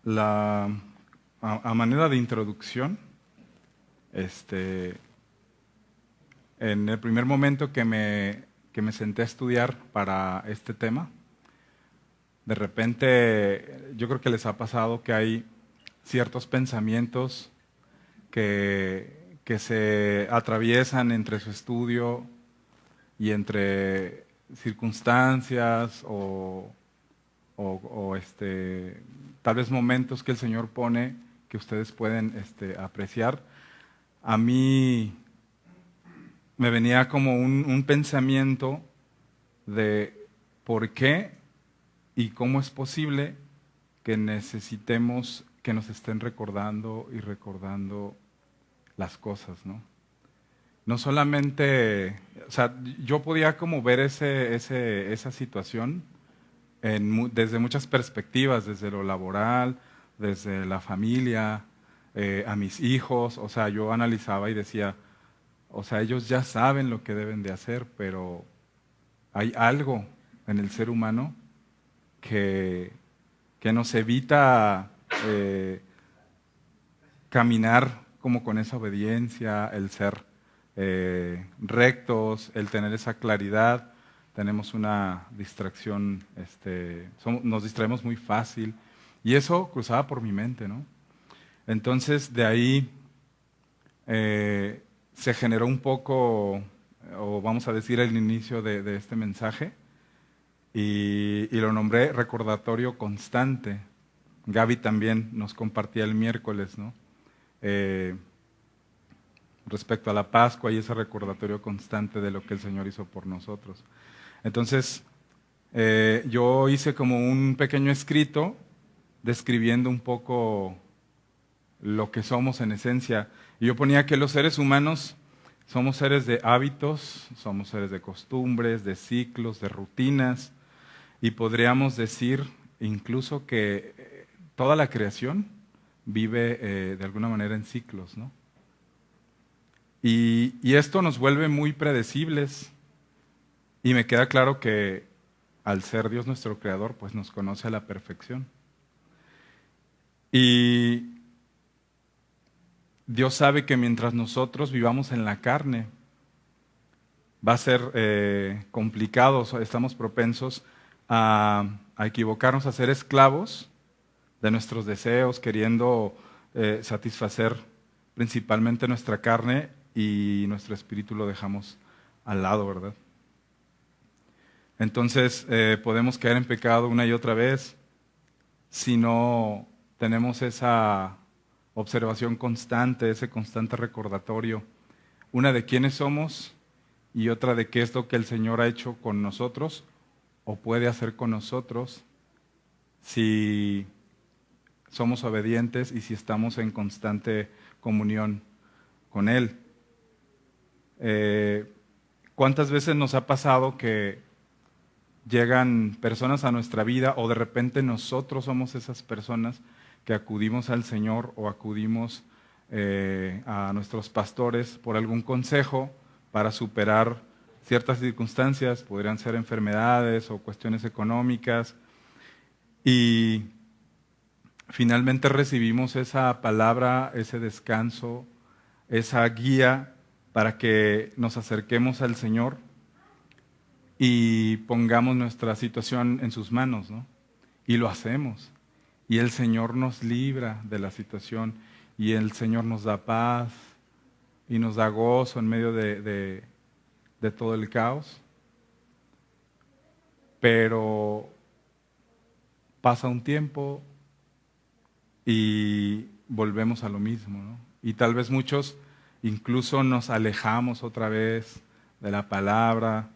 La, a manera de introducción, este, en el primer momento que me senté a estudiar para este tema, de repente yo creo que les ha pasado que hay ciertos pensamientos que se atraviesan entre su estudio y entre circunstancias o tal vez momentos que el Señor pone que ustedes pueden apreciar. A mí me venía como un pensamiento de por qué y cómo es posible que necesitemos que nos estén recordando y recordando las cosas, ¿no? No solamente, o sea, yo podía como ver esa situación desde muchas perspectivas, desde lo laboral, desde la familia, a mis hijos, o sea, yo analizaba y decía, o sea, ellos ya saben lo que deben de hacer, pero hay algo en el ser humano que, que nos evita caminar como con esa obediencia, el ser rectos, el tener esa claridad. Tenemos una distracción, nos distraemos muy fácil. Y eso cruzaba por mi mente, ¿no? Entonces, de ahí se generó un poco, o vamos a decir, el inicio de este mensaje, y lo nombré recordatorio constante. Gaby también nos compartía el miércoles, ¿no? Eh, respecto a la Pascua y ese recordatorio constante de lo que el Señor hizo por nosotros. Entonces, yo hice como un pequeño escrito describiendo un poco lo que somos en esencia. Y yo ponía que los seres humanos somos seres de hábitos, somos seres de costumbres, de ciclos, de rutinas, y podríamos decir incluso que toda la creación vive de alguna manera en ciclos, ¿no? Y esto nos vuelve muy predecibles, y me queda claro que al ser Dios nuestro creador, pues nos conoce a la perfección. Y Dios sabe que mientras nosotros vivamos en la carne, va a ser complicado, estamos propensos a equivocarnos, a ser esclavos de nuestros deseos, queriendo satisfacer principalmente nuestra carne, y nuestro espíritu lo dejamos al lado, ¿verdad? Entonces podemos caer en pecado una y otra vez si no tenemos esa observación constante, ese constante recordatorio, una de quiénes somos y otra de qué es lo que el Señor ha hecho con nosotros o puede hacer con nosotros si somos obedientes y si estamos en constante comunión con Él. ¿Cuántas veces nos ha pasado que llegan personas a nuestra vida o de repente nosotros somos esas personas que acudimos al Señor o acudimos a nuestros pastores por algún consejo para superar ciertas circunstancias? Podrían ser enfermedades o cuestiones económicas, y finalmente recibimos esa palabra, ese descanso, esa guía para que nos acerquemos al Señor y pongamos nuestra situación en sus manos, ¿no? Y lo hacemos. Y el Señor nos libra de la situación, y el Señor nos da paz y nos da gozo en medio de todo el caos. Pero pasa un tiempo y volvemos a lo mismo, ¿no? Y tal vez muchos incluso nos alejamos otra vez de la palabra.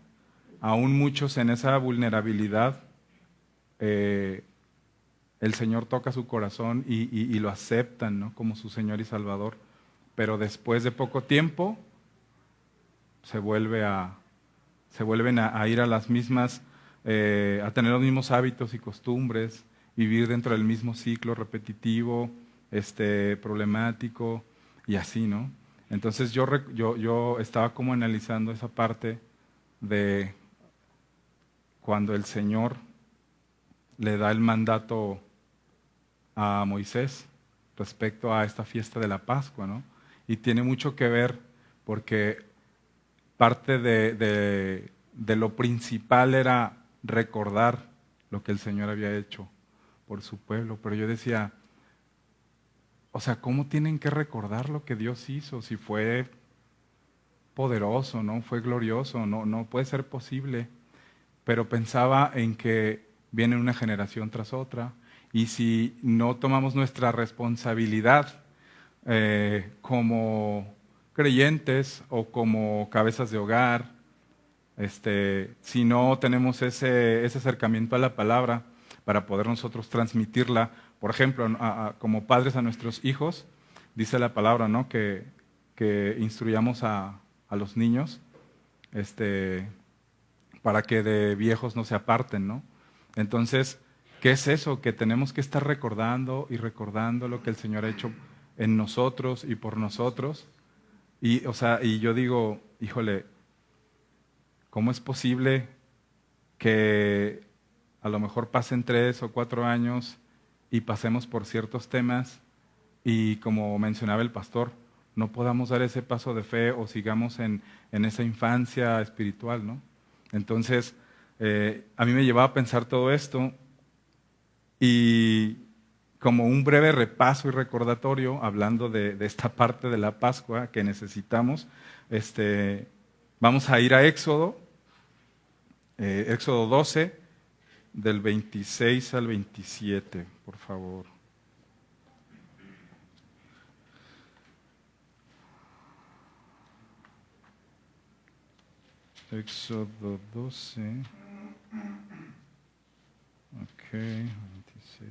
Aún muchos en esa vulnerabilidad, eh, el Señor toca su corazón y lo aceptan, ¿no?, como su Señor y Salvador. Pero después de poco tiempo se vuelven a ir a las mismas, a tener los mismos hábitos y costumbres, vivir dentro del mismo ciclo repetitivo, problemático, y así, ¿no? Entonces yo estaba como analizando esa parte de cuando el Señor le da el mandato a Moisés respecto a esta fiesta de la Pascua, ¿no? Y tiene mucho que ver porque parte de lo principal era recordar lo que el Señor había hecho por su pueblo. Pero yo decía, o sea, ¿cómo tienen que recordar lo que Dios hizo? Si fue poderoso, ¿no? Fue glorioso, no puede ser posible. Pero pensaba en que viene una generación tras otra, y si no tomamos nuestra responsabilidad como creyentes o como cabezas de hogar, si no tenemos ese acercamiento a la palabra para poder nosotros transmitirla, por ejemplo, como padres a nuestros hijos, dice la palabra, ¿no? Que instruyamos a los niños, para que de viejos no se aparten, ¿no? Entonces, ¿qué es eso? Que tenemos que estar recordando y recordando lo que el Señor ha hecho en nosotros y por nosotros. Y, o sea, y yo digo, híjole, ¿cómo es posible que a lo mejor pasen 3 o 4 años y pasemos por ciertos temas y, como mencionaba el pastor, no podamos dar ese paso de fe o sigamos en esa infancia espiritual, ¿no? Entonces, a mí me llevaba a pensar todo esto, y como un breve repaso y recordatorio, hablando de esta parte de la Pascua que necesitamos, vamos a ir a Éxodo, Éxodo 12, del 26 al 27, por favor. Éxodo 12, ok, 26.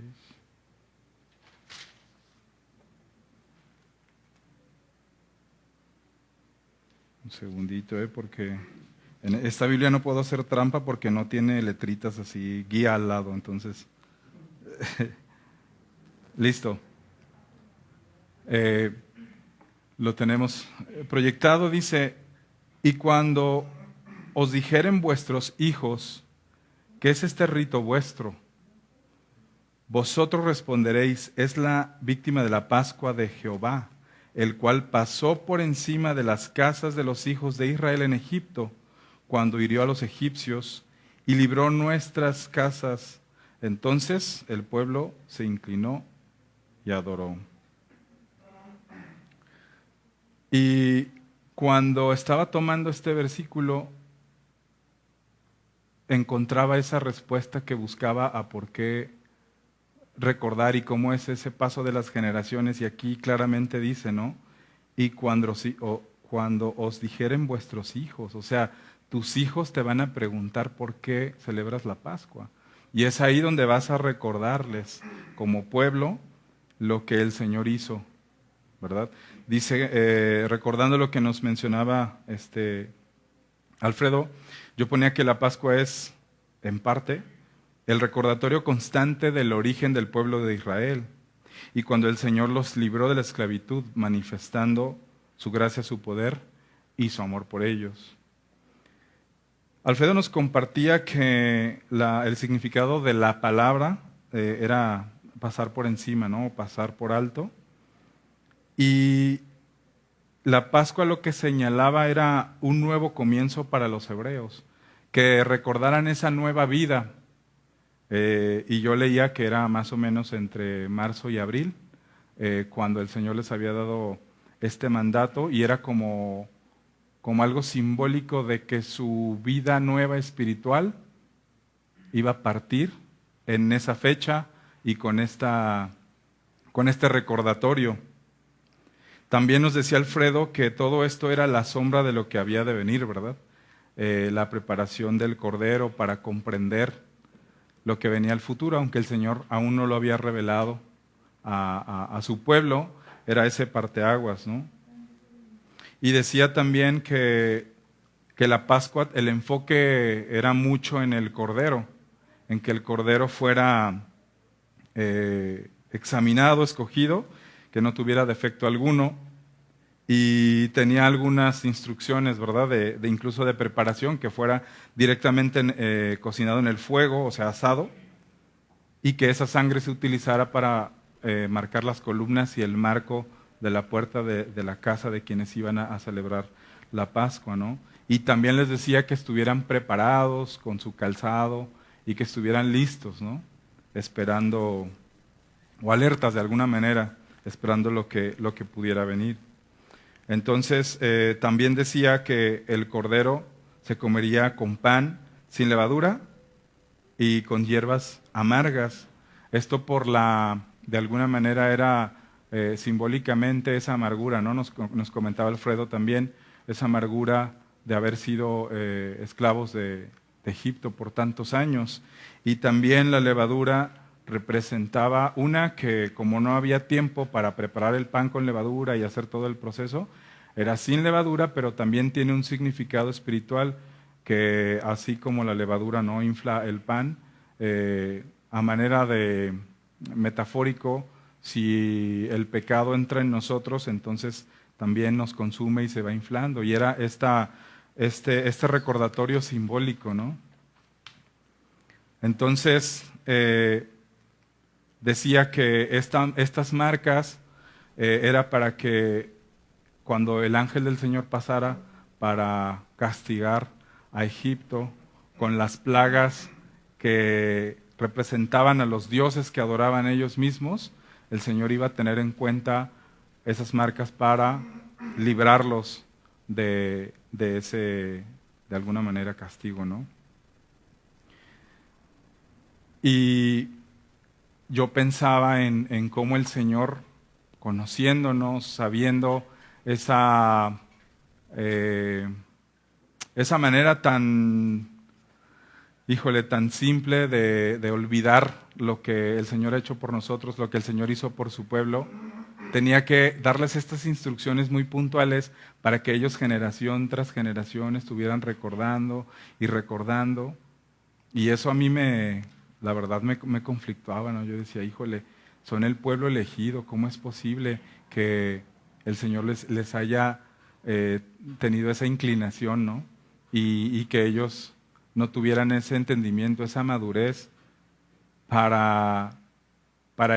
Un segundito, porque en esta Biblia no puedo hacer trampa porque no tiene letritas así, guía al lado, entonces. Listo. Lo tenemos proyectado, dice: y cuando os dijeren vuestros hijos, ¿qué es este rito vuestro? Vosotros responderéis: es la víctima de la Pascua de Jehová, el cual pasó por encima de las casas de los hijos de Israel en Egipto, cuando hirió a los egipcios y libró nuestras casas. Entonces el pueblo se inclinó y adoró. Y cuando estaba tomando este versículo, encontraba esa respuesta que buscaba a por qué recordar y cómo es ese paso de las generaciones. Y aquí claramente dice, ¿no? Y cuando os dijeren vuestros hijos, o sea, tus hijos te van a preguntar por qué celebras la Pascua. Y es ahí donde vas a recordarles como pueblo lo que el Señor hizo, ¿verdad? Dice, recordando lo que nos mencionaba Alfredo, yo ponía que la Pascua es, en parte, el recordatorio constante del origen del pueblo de Israel, y cuando el Señor los libró de la esclavitud, manifestando su gracia, su poder y su amor por ellos. Alfredo nos compartía que el significado de la palabra era pasar por encima, ¿no? Pasar por alto. Y la Pascua lo que señalaba era un nuevo comienzo para los hebreos, que recordaran esa nueva vida. Y yo leía que era más o menos entre marzo y abril, cuando el Señor les había dado este mandato, y era como algo simbólico de que su vida nueva espiritual iba a partir en esa fecha y con este recordatorio. También nos decía Alfredo que todo esto era la sombra de lo que había de venir, ¿verdad? La preparación del Cordero para comprender lo que venía al futuro, aunque el Señor aún no lo había revelado a su pueblo, era ese parteaguas, ¿no? Y decía también que la Pascua, el enfoque era mucho en el Cordero, en que el Cordero fuera examinado, escogido, que no tuviera defecto alguno, y tenía algunas instrucciones, ¿verdad?, de incluso de preparación, que fuera directamente cocinado en el fuego, o sea, asado, y que esa sangre se utilizara para marcar las columnas y el marco de la puerta de la casa de quienes iban a celebrar la Pascua, ¿no? Y también les decía que estuvieran preparados con su calzado y que estuvieran listos, ¿no? Esperando, o alertas de alguna manera, esperando lo que pudiera venir. Entonces, también decía que el cordero se comería con pan sin levadura y con hierbas amargas. Esto de alguna manera era simbólicamente esa amargura, ¿no? Nos comentaba Alfredo también, esa amargura de haber sido esclavos de Egipto por tantos años. Y también la levadura representaba que como no había tiempo para preparar el pan con levadura y hacer todo el proceso, era sin levadura, pero también tiene un significado espiritual que así como la levadura no infla el pan, a manera de metafórico, si el pecado entra en nosotros, entonces también nos consume y se va inflando. Y era este recordatorio simbólico, ¿no? Entonces, decía que estas marcas era para que cuando el ángel del Señor pasara para castigar a Egipto con las plagas que representaban a los dioses que adoraban ellos mismos, el Señor iba a tener en cuenta esas marcas para librarlos de ese, de alguna manera, castigo, ¿no? Y yo pensaba en cómo el Señor, conociéndonos, sabiendo esa manera tan simple de olvidar lo que el Señor ha hecho por nosotros, lo que el Señor hizo por su pueblo, tenía que darles estas instrucciones muy puntuales para que ellos generación tras generación estuvieran recordando y recordando. Y eso a mí la verdad me conflictuaba, ¿no? Yo decía, híjole, son el pueblo elegido, ¿cómo es posible que el Señor les haya tenido esa inclinación, ¿no? Y que ellos no tuvieran ese entendimiento, esa madurez para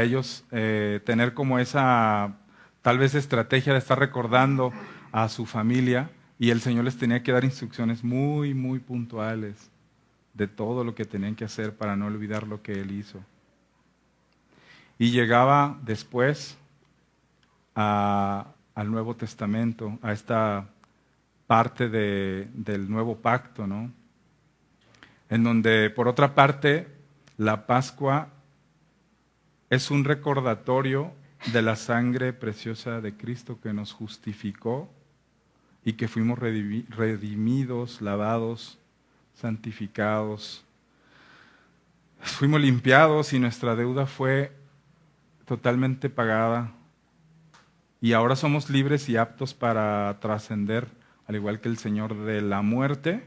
ellos tener como esa tal vez estrategia de estar recordando a su familia, y el Señor les tenía que dar instrucciones muy, muy puntuales de todo lo que tenían que hacer para no olvidar lo que Él hizo. Y llegaba después al Nuevo Testamento, a esta parte del Nuevo Pacto, ¿no? En donde, por otra parte, la Pascua es un recordatorio de la sangre preciosa de Cristo que nos justificó y que fuimos redimidos, lavados, santificados. Fuimos limpiados y nuestra deuda fue totalmente pagada. Y ahora somos libres y aptos para trascender, al igual que el Señor, de la muerte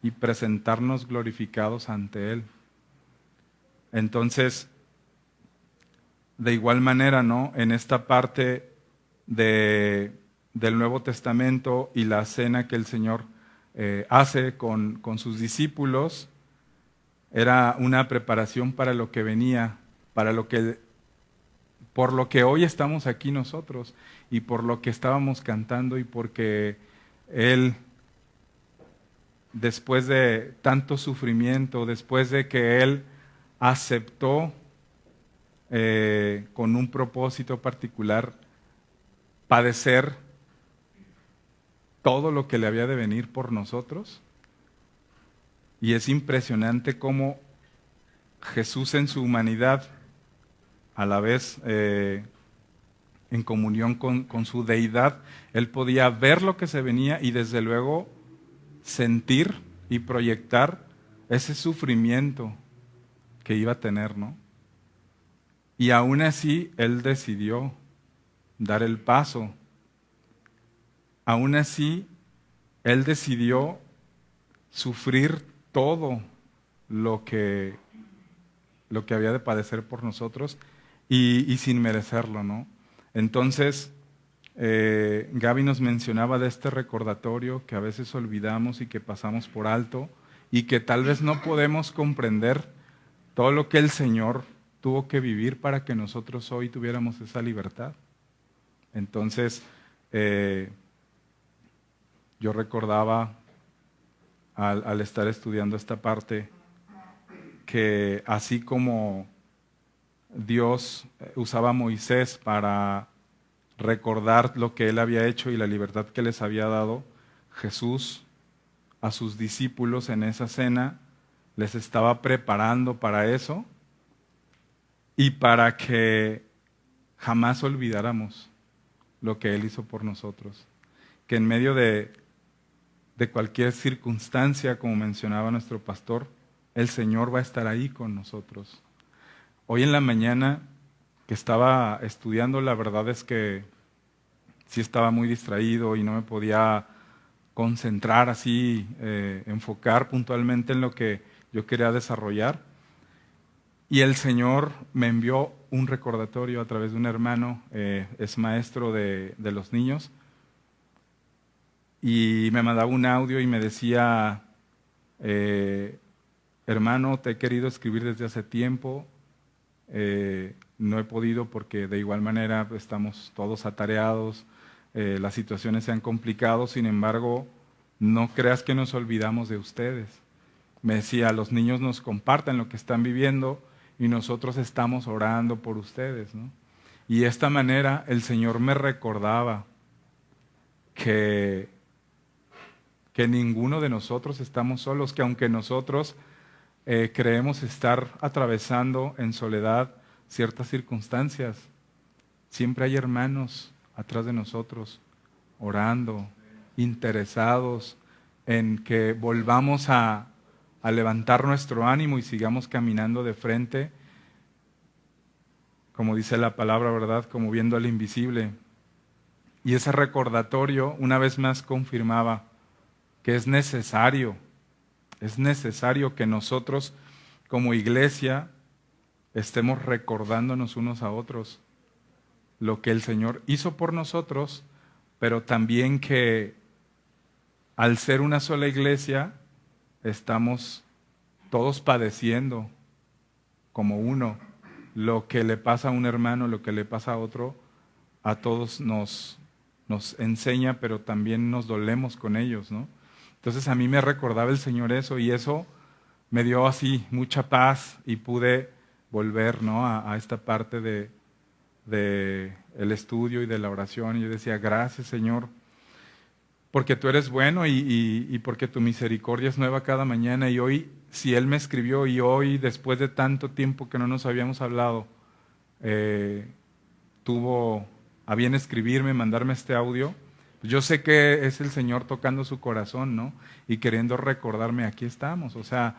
y presentarnos glorificados ante Él. Entonces, de igual manera, ¿no? En esta parte del Nuevo Testamento y la cena que el Señor hace con sus discípulos, era una preparación para lo que venía, por lo que hoy estamos aquí nosotros y por lo que estábamos cantando y porque Él, después de tanto sufrimiento, después de que Él aceptó con un propósito particular padecer todo lo que le había de venir por nosotros. Y es impresionante cómo Jesús en su humanidad, a la vez en comunión con su deidad, Él podía ver lo que se venía y desde luego sentir y proyectar ese sufrimiento que iba a tener, ¿no? Y aún así Él decidió dar el paso. Aún así Él decidió sufrir todo lo que había de padecer por nosotros y sin merecerlo, ¿no? Entonces, Gaby nos mencionaba de este recordatorio que a veces olvidamos y que pasamos por alto y que tal vez no podemos comprender todo lo que el Señor tuvo que vivir para que nosotros hoy tuviéramos esa libertad. Entonces, yo recordaba al estar estudiando esta parte que así como Dios usaba a Moisés para recordar lo que él había hecho y la libertad que les había dado, Jesús a sus discípulos en esa cena les estaba preparando para eso y para que jamás olvidáramos lo que Él hizo por nosotros. Que en medio de cualquier circunstancia, como mencionaba nuestro pastor, el Señor va a estar ahí con nosotros. Hoy en la mañana que estaba estudiando, la verdad es que sí estaba muy distraído y no me podía concentrar así, enfocar puntualmente en lo que yo quería desarrollar. Y el Señor me envió un recordatorio a través de un hermano, es maestro de los niños, y me mandaba un audio y me decía, hermano, te he querido escribir desde hace tiempo, no he podido porque de igual manera estamos todos atareados, las situaciones se han complicado, sin embargo, no creas que nos olvidamos de ustedes. Me decía, los niños nos comparten lo que están viviendo y nosotros estamos orando por ustedes, ¿no? Y de esta manera el Señor me recordaba que ninguno de nosotros estamos solos, que aunque nosotros creemos estar atravesando en soledad ciertas circunstancias, siempre hay hermanos atrás de nosotros, orando, interesados en que volvamos a levantar nuestro ánimo y sigamos caminando de frente, como dice la palabra, ¿verdad? Como viendo al invisible. Y ese recordatorio una vez más confirmaba que es necesario que nosotros como iglesia estemos recordándonos unos a otros lo que el Señor hizo por nosotros, pero también que al ser una sola iglesia estamos todos padeciendo como uno. Lo que le pasa a un hermano, lo que le pasa a otro, a todos nos enseña, pero también nos dolemos con ellos, ¿no? Entonces a mí me recordaba el Señor eso y eso me dio así mucha paz y pude volver, ¿no? a esta parte de el estudio y de la oración. Y yo decía, gracias Señor, porque tú eres bueno y porque tu misericordia es nueva cada mañana. Y hoy, si Él me escribió y hoy, después de tanto tiempo que no nos habíamos hablado, tuvo a bien escribirme, mandarme este audio, yo sé que es el Señor tocando su corazón, ¿no? Y queriendo recordarme, aquí estamos, o sea,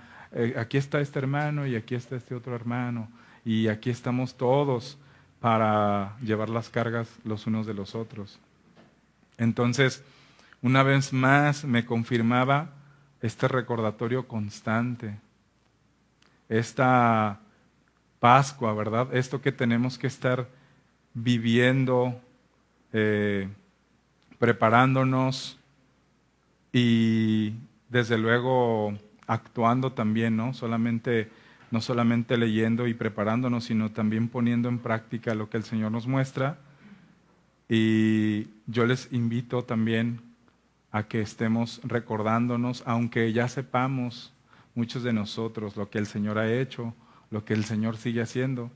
aquí está este hermano y aquí está este otro hermano y aquí estamos todos para llevar las cargas los unos de los otros. Entonces, una vez más me confirmaba este recordatorio constante, esta Pascua, ¿verdad? Esto que tenemos que estar viviendo, preparándonos y desde luego actuando también, ¿no? No solamente leyendo y preparándonos, sino también poniendo en práctica lo que el Señor nos muestra. Y yo les invito también a que estemos recordándonos, aunque ya sepamos muchos de nosotros lo que el Señor ha hecho, lo que el Señor sigue haciendo.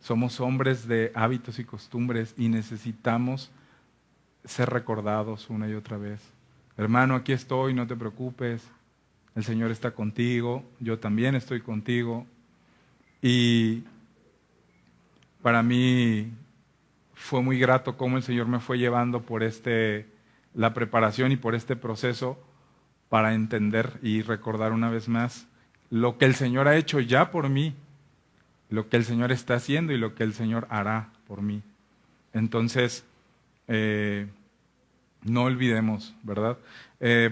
Somos hombres de hábitos y costumbres y necesitamos ser recordados una y otra vez. Hermano, aquí estoy, no te preocupes, el Señor está contigo, yo también estoy contigo. Y para mí fue muy grato cómo el Señor me fue llevando por la preparación y por este proceso para entender y recordar una vez más lo que el Señor ha hecho ya por mí, lo que el Señor está haciendo y lo que el Señor hará por mí. Entonces, no olvidemos, ¿verdad?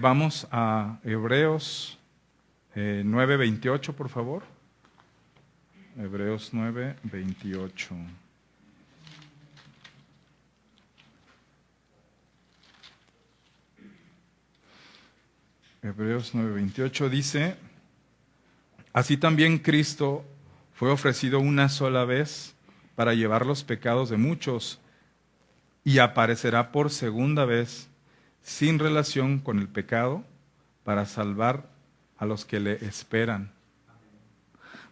Vamos a Hebreos 9:28, por favor. Hebreos 9:28. Hebreos 9:28 dice, así también Cristo fue ofrecido una sola vez para llevar los pecados de muchos y aparecerá por segunda vez sin relación con el pecado para salvar a los que le esperan.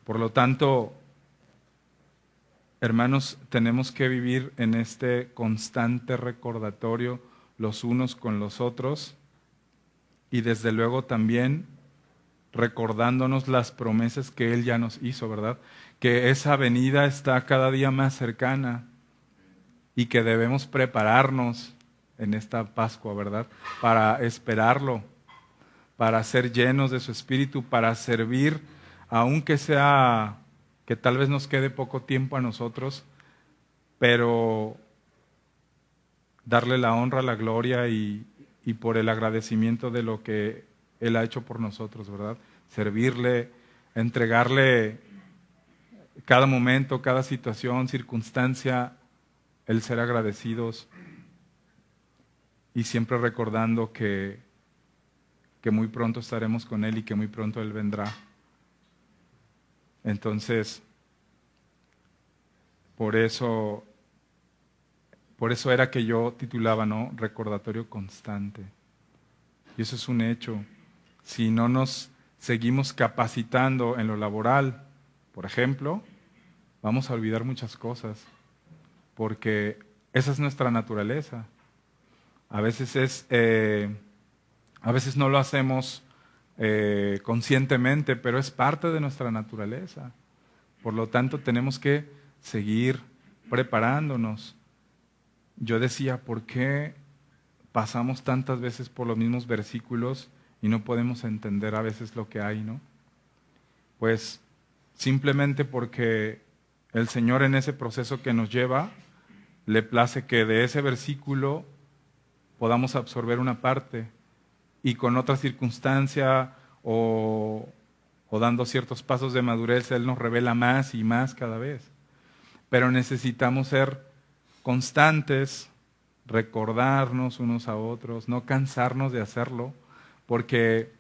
Por lo tanto, hermanos, tenemos que vivir en este constante recordatorio los unos con los otros y desde luego también recordándonos las promesas que Él ya nos hizo, ¿verdad? Que esa venida está cada día más cercana y que debemos prepararnos en esta Pascua, ¿verdad? Para esperarlo, para ser llenos de su Espíritu, para servir, aunque sea que tal vez nos quede poco tiempo a nosotros, pero darle la honra, la gloria y por el agradecimiento de lo que Él ha hecho por nosotros, ¿verdad? Servirle, entregarle cada momento, cada situación, circunstancia, el ser agradecidos y siempre recordando que muy pronto estaremos con Él y que muy pronto Él vendrá. Entonces, por eso era que yo titulaba, ¿no? Recordatorio constante. Y eso es un hecho. Si no nos seguimos capacitando en lo laboral, por ejemplo, vamos a olvidar muchas cosas, porque esa es nuestra naturaleza. A veces no lo hacemos conscientemente, pero es parte de nuestra naturaleza. Por lo tanto, tenemos que seguir preparándonos. Yo decía, ¿por qué pasamos tantas veces por los mismos versículos y no podemos entender a veces lo que hay, ¿no? Pues simplemente porque el Señor en ese proceso que nos lleva, le place que de ese versículo podamos absorber una parte y con otra circunstancia o dando ciertos pasos de madurez, Él nos revela más y más cada vez. Pero necesitamos ser constantes, recordarnos unos a otros, no cansarnos de hacerlo, porque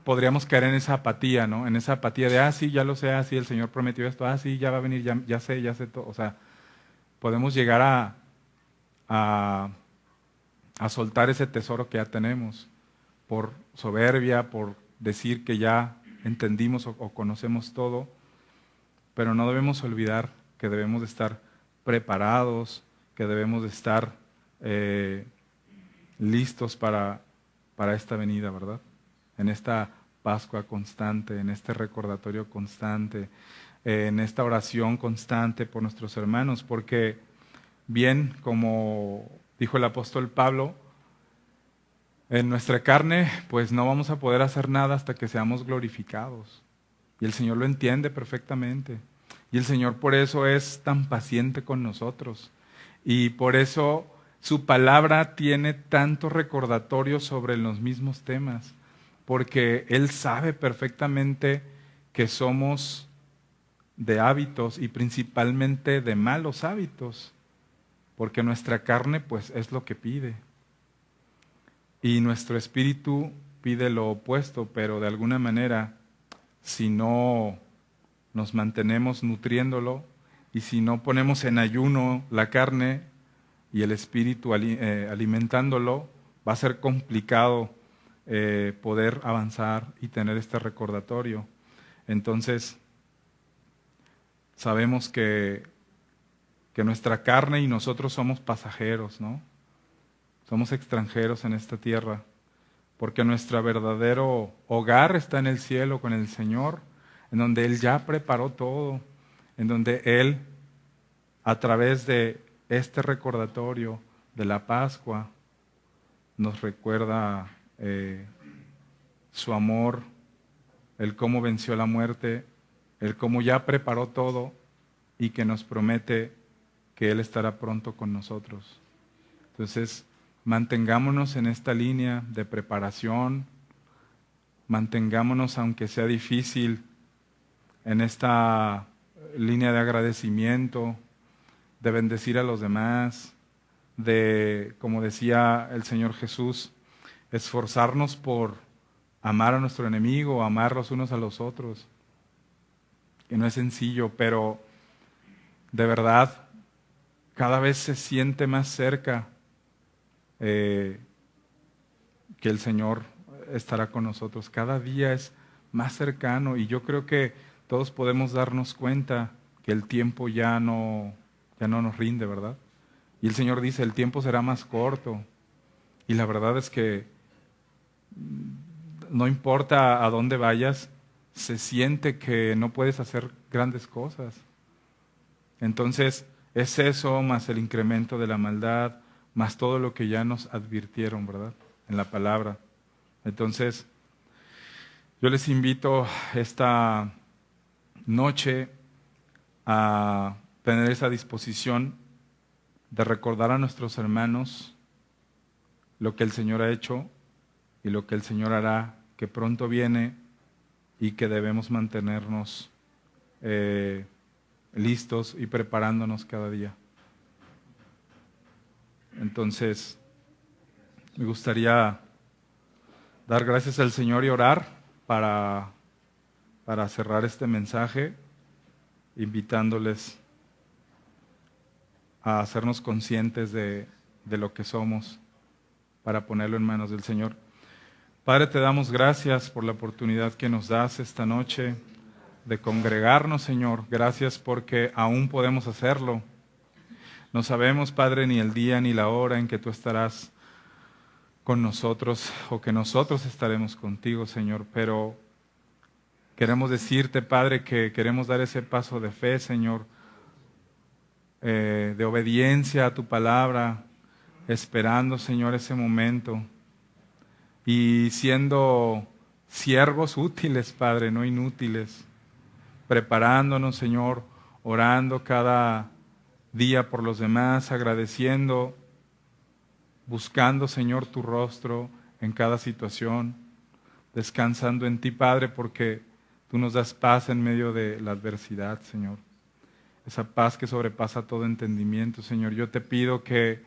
podríamos caer en esa apatía, ¿no? En esa apatía de, sí, ya lo sé, sí, el Señor prometió esto, sí, ya va a venir, ya sé todo. O sea, podemos llegar a soltar ese tesoro que ya tenemos por soberbia, por decir que ya entendimos o conocemos todo, pero no debemos olvidar que debemos de estar preparados, que debemos de estar listos para esta venida, ¿verdad? En esta Pascua constante, en este recordatorio constante, en esta oración constante por nuestros hermanos, porque bien, como dijo el apóstol Pablo, en nuestra carne, pues no vamos a poder hacer nada hasta que seamos glorificados. Y el Señor lo entiende perfectamente. Y el Señor por eso es tan paciente con nosotros. Y por eso su palabra tiene tanto recordatorio sobre los mismos temas. Porque Él sabe perfectamente que somos de hábitos y principalmente de malos hábitos. Porque nuestra carne pues es lo que pide. Y nuestro espíritu pide lo opuesto, pero de alguna manera, si no nos mantenemos nutriéndolo y si no ponemos en ayuno la carne y el espíritu alimentándolo, va a ser complicado poder avanzar y tener este recordatorio. Entonces, sabemos que nuestra carne y nosotros somos pasajeros, ¿no? Somos extranjeros en esta tierra, porque nuestro verdadero hogar está en el cielo con el Señor, en donde Él ya preparó todo, en donde Él, a través de este recordatorio de la Pascua, nos recuerda su amor, el cómo venció la muerte, el cómo ya preparó todo y que nos promete que Él estará pronto con nosotros. Entonces, mantengámonos en esta línea de preparación, mantengámonos, aunque sea difícil, en esta línea de agradecimiento, de bendecir a los demás, de, como decía el Señor Jesús, esforzarnos por amar a nuestro enemigo, amar los unos a los otros. que no es sencillo, pero de verdad cada vez se siente más cerca que el Señor estará con nosotros. Cada día es más cercano y yo creo que todos podemos darnos cuenta que el tiempo ya no nos rinde, ¿verdad? Y el Señor dice, el tiempo será más corto. Y la verdad es que no importa a dónde vayas, se siente que no puedes hacer grandes cosas. Entonces, es eso más el incremento de la maldad, más todo lo que ya nos advirtieron, ¿verdad? En la palabra. Entonces, yo les invito esta noche a tener esa disposición de recordar a nuestros hermanos lo que el Señor ha hecho y lo que el Señor hará, que pronto viene y que debemos mantenernos listos y preparándonos cada día. Entonces, me gustaría dar gracias al Señor y orar para cerrar este mensaje, invitándoles a hacernos conscientes de lo que somos para ponerlo en manos del Señor. Padre, te damos gracias por la oportunidad que nos das esta noche de congregarnos, Señor. Gracias porque aún podemos hacerlo. No sabemos, Padre, ni el día ni la hora en que tú estarás con nosotros o que nosotros estaremos contigo, Señor, pero queremos decirte, Padre, que queremos dar ese paso de fe, Señor, de obediencia a tu palabra, esperando, Señor, ese momento y siendo siervos útiles, Padre, no inútiles, preparándonos, Señor, orando cada día por los demás, agradeciendo, buscando, Señor, tu rostro en cada situación, descansando en ti, Padre, porque tú nos das paz en medio de la adversidad, Señor. Esa paz que sobrepasa todo entendimiento, Señor. Yo te pido que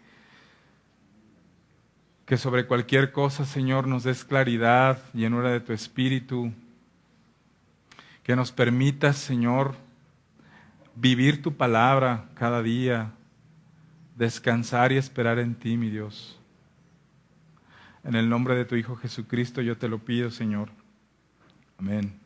sobre cualquier cosa, Señor, nos des claridad, llenura de tu Espíritu, que nos permitas, Señor, vivir tu palabra cada día, descansar y esperar en ti, mi Dios. En el nombre de tu Hijo Jesucristo yo te lo pido, Señor. Amén.